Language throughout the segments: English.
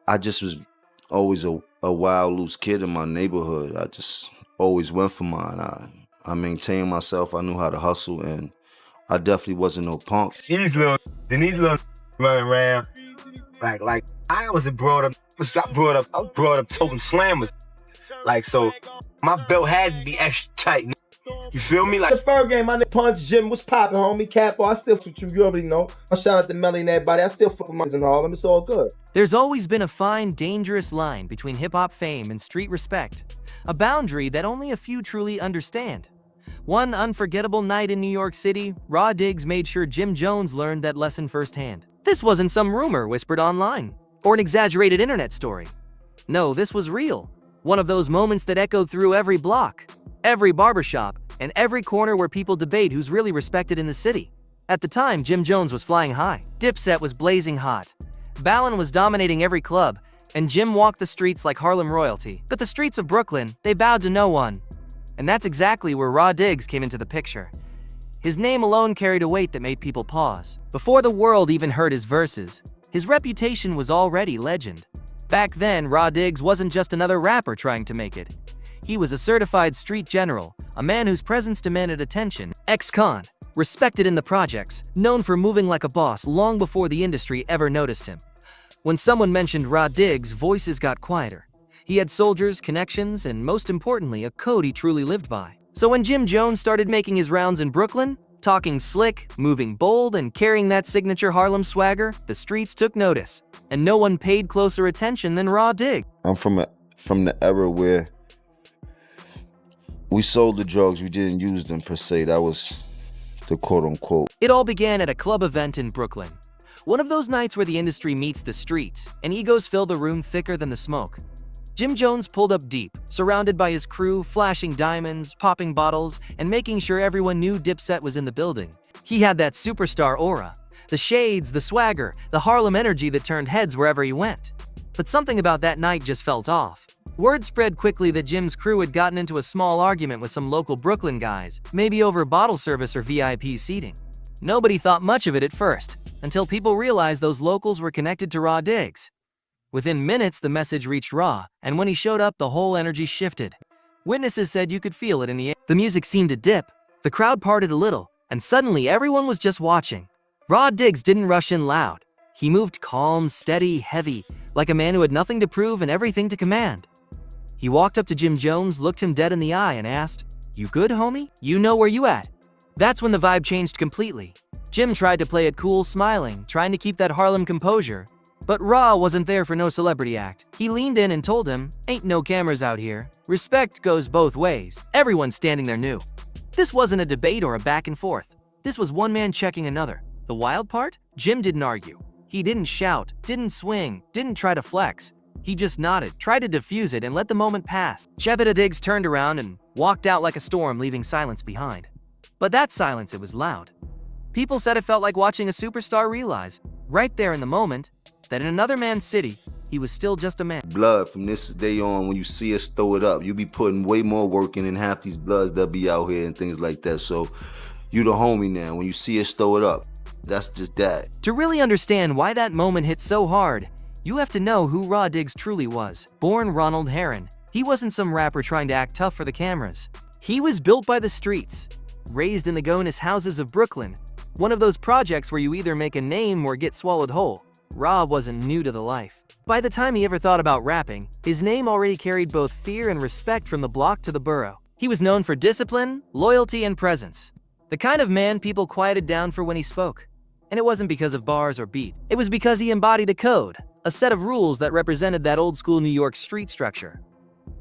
I just was always a wild, loose kid in my neighborhood. I just always went for mine. I maintained myself. I knew how to hustle, and I definitely wasn't no punk. These little running around like I was brought up. I was brought up toting slammers. Like, so my belt had to be extra tight. You feel me? Like the first game, my nigga Punch Jim was popping, homie. Capo, I still fuck you already know. I shout out to Melly and everybody. I still fuck with my in Harlem. It's all good. There's always been a fine, dangerous line between hip-hop fame and street respect, a boundary that only a few truly understand. One unforgettable night in New York City, Raw Diggs made sure Jim Jones learned that lesson firsthand. This wasn't some rumor whispered online, or an exaggerated internet story. No, this was real. One of those moments that echoed through every block, every barbershop, and every corner where people debate who's really respected in the city. At the time, Jim Jones was flying high. Dipset was blazing hot. Ballin was dominating every club, and Jim walked the streets like Harlem royalty. But the streets of Brooklyn, they bowed to no one. And that's exactly where Raw Diggs came into the picture. His name alone carried a weight that made people pause. Before the world even heard his verses, his reputation was already legend. Back then, Raw Diggs wasn't just another rapper trying to make it. He was a certified street general, a man whose presence demanded attention. Ex-con, respected in the projects, known for moving like a boss long before the industry ever noticed him. When someone mentioned Raw Diggs, voices got quieter. He had soldiers, connections, and most importantly, a code he truly lived by. So when Jim Jones started making his rounds in Brooklyn, talking slick, moving bold, and carrying that signature Harlem swagger, the streets took notice. And no one paid closer attention than Raw Diggs. I'm from the era where we sold the drugs, we didn't use them per se. That was the quote-unquote. It all began at a club event in Brooklyn. One of those nights where the industry meets the streets, and egos fill the room thicker than the smoke. Jim Jones pulled up deep, surrounded by his crew, flashing diamonds, popping bottles, and making sure everyone knew Dipset was in the building. He had that superstar aura, the shades, the swagger, the Harlem energy that turned heads wherever he went. But something about that night just felt off. Word spread quickly that Jim's crew had gotten into a small argument with some local Brooklyn guys, maybe over bottle service or VIP seating. Nobody thought much of it at first, until people realized those locals were connected to Raw Diggs. Within minutes, the message reached Raw, and when he showed up, the whole energy shifted. Witnesses said you could feel it in the air. The music seemed to dip, the crowd parted a little, and suddenly everyone was just watching. Raw Diggs didn't rush in loud. He moved calm, steady, heavy, like a man who had nothing to prove and everything to command. He walked up to Jim Jones, looked him dead in the eye, and asked, "You good, homie? You know where you at?" That's when the vibe changed completely. Jim tried to play it cool, smiling, trying to keep that Harlem composure. But Raw wasn't there for no celebrity act. He leaned in and told him, "Ain't no cameras out here. Respect goes both ways." Everyone standing there knew. This wasn't a debate or a back and forth. This was one man checking another. The wild part? Jim didn't argue. He didn't shout, didn't swing, didn't try to flex. He just nodded, tried to diffuse it, and let the moment pass. Chevita Diggs turned around and walked out like a storm, leaving silence behind. But that silence, it was loud. People said it felt like watching a superstar realize, right there in the moment, that in another man's city, he was still just a man. Blood, from this day on, when you see us throw it up, you be putting way more work in than half these bloods that be out here and things like that. So you the homie now. When you see us throw it up, that's just that. To really understand why that moment hit so hard, you have to know who Raw Diggs truly was. Born Ronald Heron, he wasn't some rapper trying to act tough for the cameras. He was built by the streets, raised in the go-ness houses of Brooklyn, one of those projects where you either make a name or get swallowed whole. Raw wasn't new to the life. By the time he ever thought about rapping, his name already carried both fear and respect from the block to the borough. He was known for discipline, loyalty, and presence. The kind of man people quieted down for when he spoke. And it wasn't because of bars or beats. It was because he embodied a code, a set of rules that represented that old-school New York street structure.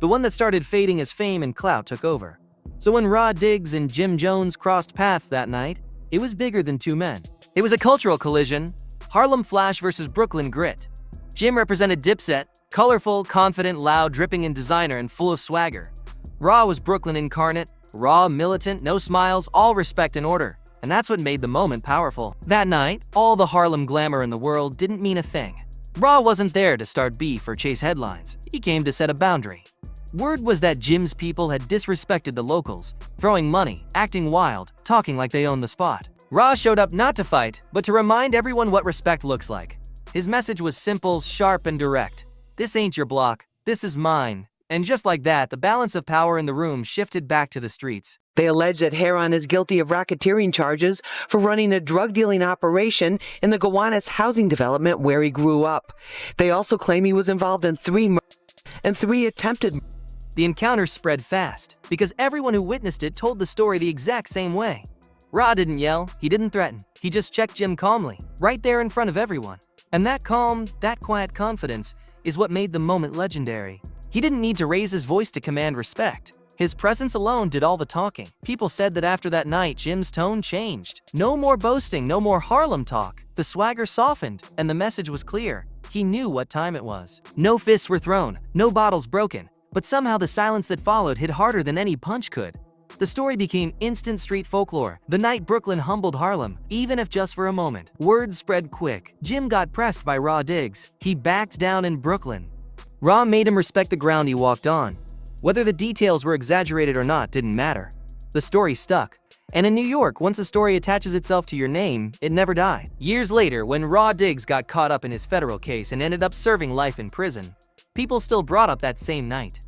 The one that started fading as fame and clout took over. So when Raw Diggs and Jim Jones crossed paths that night, it was bigger than two men. It was a cultural collision, Harlem Flash versus Brooklyn Grit. Jim represented Dipset, colorful, confident, loud, dripping in designer, and full of swagger. Raw was Brooklyn incarnate, raw, militant, no smiles, all respect and order. And that's what made the moment powerful. That night, all the Harlem glamour in the world didn't mean a thing. Raw wasn't there to start beef or chase headlines. He came to set a boundary. Word was that Jim's people had disrespected the locals, throwing money, acting wild, talking like they owned the spot. Raw showed up not to fight, but to remind everyone what respect looks like. His message was simple, sharp, and direct. "This ain't your block, this is mine." And just like that, the balance of power in the room shifted back to the streets. They allege that Heron is guilty of racketeering charges for running a drug-dealing operation in the Gowanus housing development where he grew up. They also claim he was involved in 3 murders and 3 attempted murders. The encounter spread fast, because everyone who witnessed it told the story the exact same way. Ra didn't yell, he didn't threaten, he just checked Jim calmly, right there in front of everyone. And that calm, that quiet confidence is what made the moment legendary. He didn't need to raise his voice to command respect. His presence alone did all the talking. People said that after that night, Jim's tone changed. No more boasting, no more Harlem talk. The swagger softened, and the message was clear. He knew what time it was. No fists were thrown, no bottles broken, but somehow the silence that followed hit harder than any punch could. The story became instant street folklore. The night Brooklyn humbled Harlem, even if just for a moment. Word spread quick. Jim got pressed by Raw Diggs. He backed down in Brooklyn. Raw made him respect the ground he walked on. Whether the details were exaggerated or not didn't matter. The story stuck. And in New York, once a story attaches itself to your name, it never died. Years later, when Raw Diggs got caught up in his federal case and ended up serving life in prison, people still brought up that same night.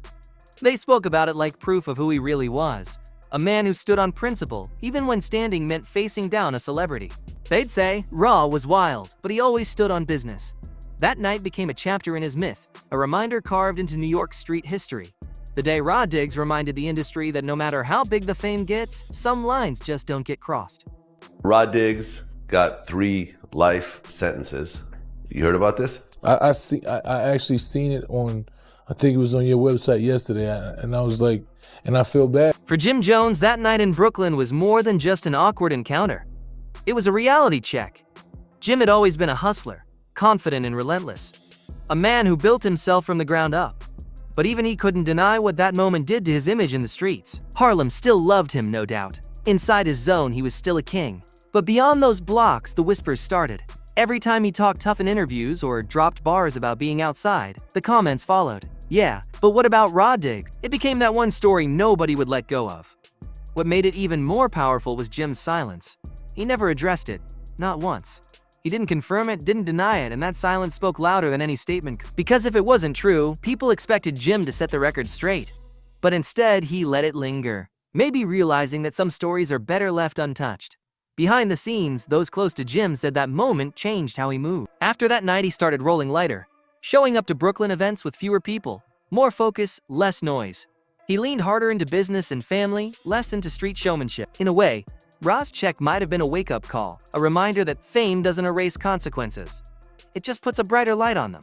They spoke about it like proof of who he really was. A man who stood on principle, even when standing meant facing down a celebrity. They'd say, Raw was wild, but he always stood on business. That night became a chapter in his myth, a reminder carved into New York street history. The day Raw Diggs reminded the industry that no matter how big the fame gets, some lines just don't get crossed. Raw Diggs got 3 life sentences. You heard about this? I actually seen it on, I think it was on your website yesterday, and I was like, and I feel bad. For Jim Jones, that night in Brooklyn was more than just an awkward encounter. It was a reality check. Jim had always been a hustler, confident and relentless. A man who built himself from the ground up. But even he couldn't deny what that moment did to his image in the streets. Harlem still loved him, no doubt. Inside his zone, he was still a king. But beyond those blocks, the whispers started. Every time he talked tough in interviews or dropped bars about being outside, the comments followed. Yeah, but what about Raw Diggs? It became that one story nobody would let go of. What made it even more powerful was Jim's silence. He never addressed it, not once. He didn't confirm it, didn't deny it, and that silence spoke louder than any statement. Because if it wasn't true, people expected Jim to set the record straight. But instead, he let it linger, maybe realizing that some stories are better left untouched. Behind the scenes, those close to Jim said that moment changed how he moved. After that night, he started rolling lighter, showing up to Brooklyn events with fewer people, more focus, less noise. He leaned harder into business and family, less into street showmanship. In a way, Raw's check might have been a wake-up call, a reminder that fame doesn't erase consequences. It just puts a brighter light on them.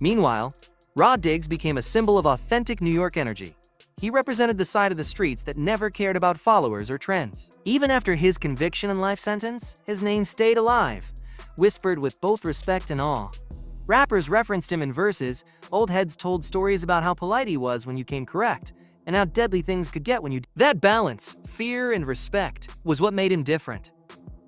Meanwhile, Raw Diggs became a symbol of authentic New York energy. He represented the side of the streets that never cared about followers or trends. Even after his conviction and life sentence, his name stayed alive, whispered with both respect and awe. Rappers referenced him in verses, old heads told stories about how polite he was when you came correct, and how deadly things could get when you... That balance, fear and respect, was what made him different.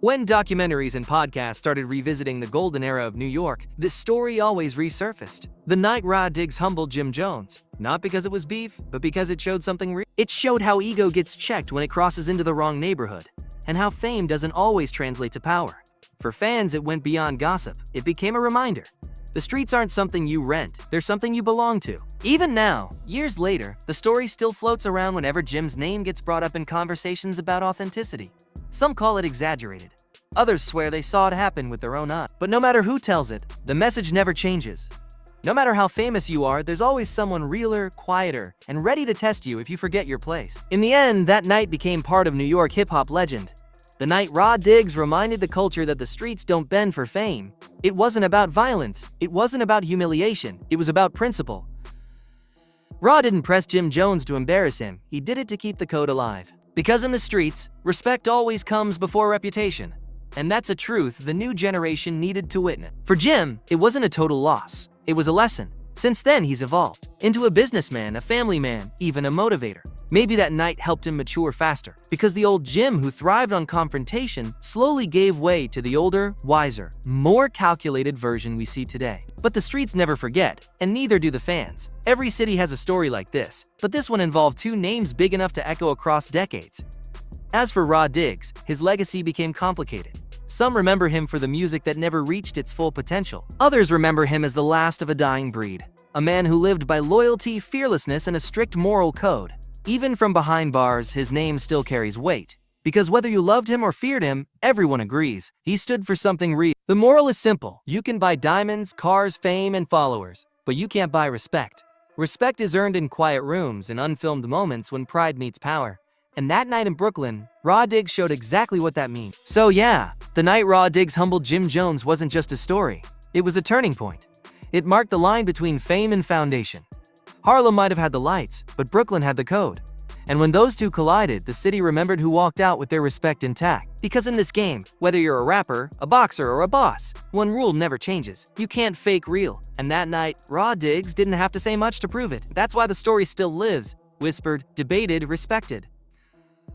When documentaries and podcasts started revisiting the golden era of New York, this story always resurfaced. The night Raw Diggs humbled Jim Jones, not because it was beef, but because it showed something real. It showed how ego gets checked when it crosses into the wrong neighborhood, and how fame doesn't always translate to power. For fans, it went beyond gossip. It became a reminder. The streets aren't something you rent, they're something you belong to. Even now, years later, the story still floats around whenever Jim's name gets brought up in conversations about authenticity. Some call it exaggerated. Others swear they saw it happen with their own eyes. But no matter who tells it, the message never changes. No matter how famous you are, there's always someone realer, quieter, and ready to test you if you forget your place. In the end, that night became part of New York hip-hop legend. The night Raw Diggs reminded the culture that the streets don't bend for fame. It wasn't about violence, it wasn't about humiliation, it was about principle. Raw didn't press Jim Jones to embarrass him, he did it to keep the code alive. Because in the streets, respect always comes before reputation. And that's a truth the new generation needed to witness. For Jim, it wasn't a total loss, it was a lesson. Since then, he's evolved into a businessman, a family man, even a motivator. Maybe that night helped him mature faster, because the old Jim who thrived on confrontation slowly gave way to the older, wiser, more calculated version we see today. But the streets never forget, and neither do the fans. Every city has a story like this, but this one involved 2 names big enough to echo across decades. As for Raw Diggs, his legacy became complicated. Some remember him for the music that never reached its full potential. Others remember him as the last of a dying breed. a man who lived by loyalty, fearlessness, and a strict moral code. Even from behind bars, his name still carries weight. Because whether you loved him or feared him, everyone agrees he stood for something real. The moral is simple. You can buy diamonds, cars, fame, and followers, but you can't buy respect. Respect is earned in quiet rooms and unfilmed moments when pride meets power. And that night in Brooklyn, Raw Diggs showed exactly what that means. So yeah, the night Raw Diggs humbled Jim Jones wasn't just a story. It was a turning point. It marked the line between fame and foundation. Harlem might have had the lights, but Brooklyn had the code. And when those two collided, the city remembered who walked out with their respect intact. Because in this game, whether you're a rapper, a boxer, or a boss, one rule never changes. You can't fake real. And that night, Raw Diggs didn't have to say much to prove it. That's why the story still lives, whispered, debated, respected.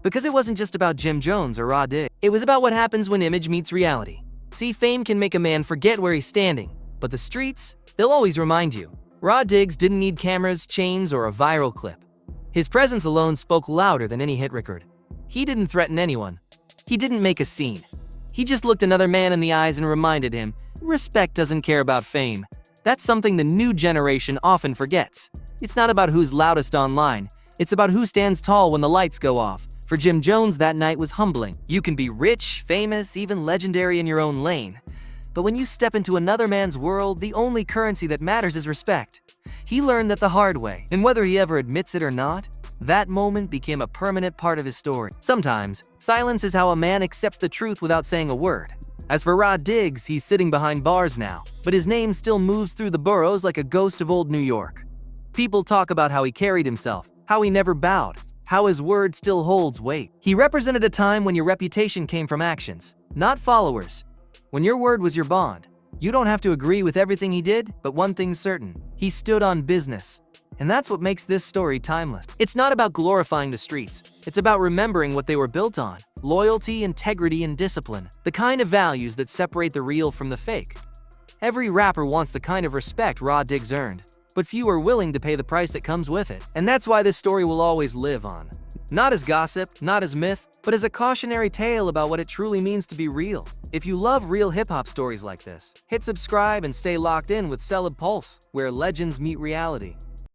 Because it wasn't just about Jim Jones or Raw Diggs. It was about what happens when image meets reality. See, fame can make a man forget where he's standing, but the streets, they'll always remind you. Raw Diggs didn't need cameras, chains, or a viral clip. His presence alone spoke louder than any hit record. He didn't threaten anyone. He didn't make a scene. He just looked another man in the eyes and reminded him, respect doesn't care about fame. That's something the new generation often forgets. It's not about who's loudest online. It's about who stands tall when the lights go off. For Jim Jones, that night was humbling. You can be rich, famous, even legendary in your own lane. But when you step into another man's world, the only currency that matters is respect. He learned that the hard way, and whether he ever admits it or not, that moment became a permanent part of his story. Sometimes, silence is how a man accepts the truth without saying a word. As for Raw Diggs, he's sitting behind bars now, but his name still moves through the boroughs like a ghost of old New York. People talk about how he carried himself, how he never bowed, how his word still holds weight. He represented a time when your reputation came from actions, not followers. When your word was your bond, you don't have to agree with everything he did, but one thing's certain, he stood on business. And that's what makes this story timeless. It's not about glorifying the streets. It's about remembering what they were built on. Loyalty, integrity, and discipline. The kind of values that separate the real from the fake. Every rapper wants the kind of respect Raw Diggs earned, but few are willing to pay the price that comes with it. And that's why this story will always live on. Not as gossip, not as myth, but as a cautionary tale about what it truly means to be real. If you love real hip-hop stories like this, hit subscribe and stay locked in with Celeb Pulse, where legends meet reality.